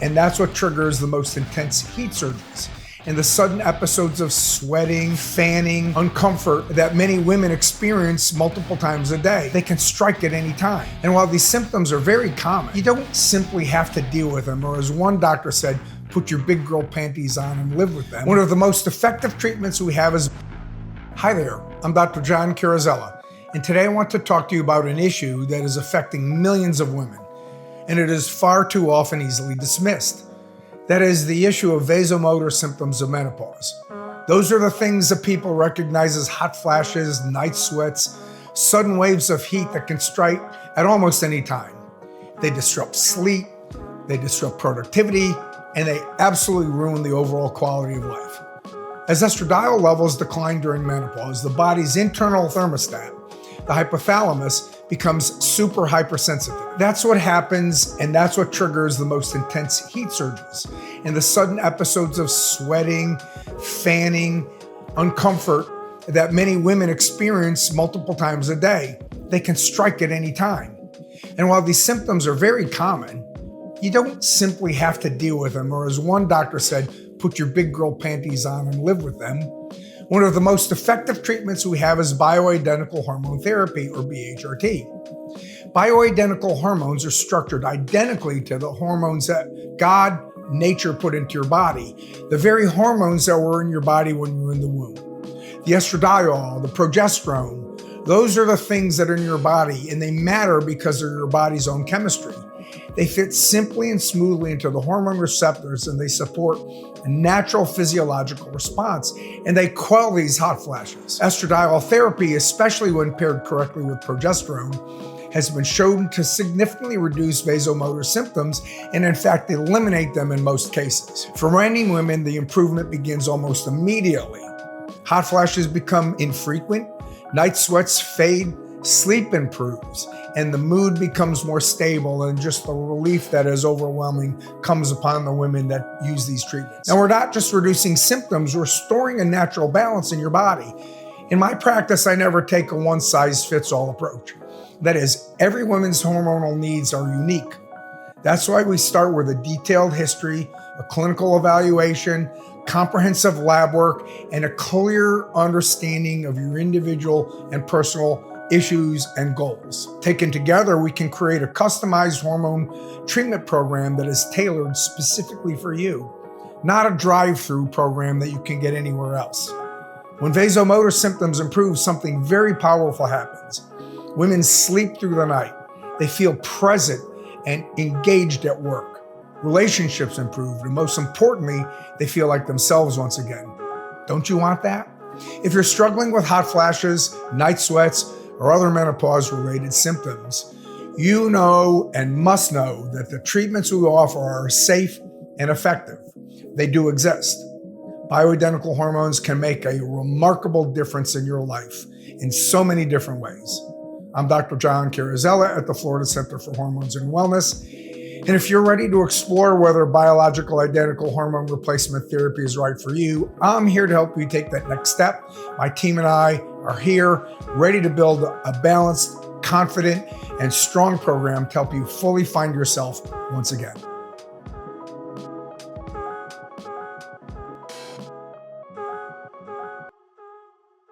and that's what triggers the most intense heat surges and the sudden episodes of sweating, fanning, uncomfort that many women experience multiple times a day. They can strike at any time. And while these symptoms are very common, you don't simply have to deal with them, or as one doctor said, put your big girl panties on and live with them. One of the most effective treatments we have is... Hi there, I'm Dr. John Carrozzella, and today I want to talk to you about an issue that is affecting millions of women, and it is far too often easily dismissed. That is the issue of vasomotor symptoms of menopause. Those are the things that people recognize as hot flashes, night sweats, sudden waves of heat that can strike at almost any time. They disrupt sleep, they disrupt productivity, and they absolutely ruin the overall quality of life. As estradiol levels decline during menopause, the body's internal thermostat, the hypothalamus, becomes super hypersensitive. That's what happens, and that's what triggers the most intense heat surges and the sudden episodes of sweating, fanning, uncomfort that many women experience multiple times a day. They can strike at any time. And while these symptoms are very common, you don't simply have to deal with them, or as one doctor said, put your big girl panties on and live with them. One of the most effective treatments we have is bioidentical hormone therapy, or BHRT. Bioidentical hormones are structured identically to the hormones that God, nature put into your body, the very hormones that were in your body when you were in the womb. The estradiol, the progesterone, those are the things that are in your body, and they matter because of your body's own chemistry. They fit simply and smoothly into the hormone receptors, and they support a natural physiological response, and they quell these hot flashes. Estradiol therapy, especially when paired correctly with progesterone, has been shown to significantly reduce vasomotor symptoms and in fact eliminate them in most cases. For many women, the improvement begins almost immediately. Hot flashes become infrequent, night sweats fade, sleep improves, and the mood becomes more stable, and just the relief that is overwhelming comes upon the women that use these treatments. And we're not just reducing symptoms, we're restoring a natural balance in your body. In my practice, I never take a one-size-fits-all approach. That is, every woman's hormonal needs are unique. That's why we start with a detailed history, a clinical evaluation, comprehensive lab work, and a clear understanding of your individual and personal issues and goals. Taken together, we can create a customized hormone treatment program that is tailored specifically for you, not a drive-through program that you can get anywhere else. When vasomotor symptoms improve, something very powerful happens. Women sleep through the night. They feel present and engaged at work. Relationships improve, and most importantly, they feel like themselves once again. Don't you want that? If you're struggling with hot flashes, night sweats, or other menopause-related symptoms, you know and must know that the treatments we offer are safe and effective. They do exist. Bioidentical hormones can make a remarkable difference in your life in so many different ways. I'm Dr. John Carrozzella at the Florida Center for Hormones and Wellness. And if you're ready to explore whether biological identical hormone replacement therapy is right for you, I'm here to help you take that next step. My team and I are here, ready to build a balanced, confident, and strong program to help you fully find yourself once again.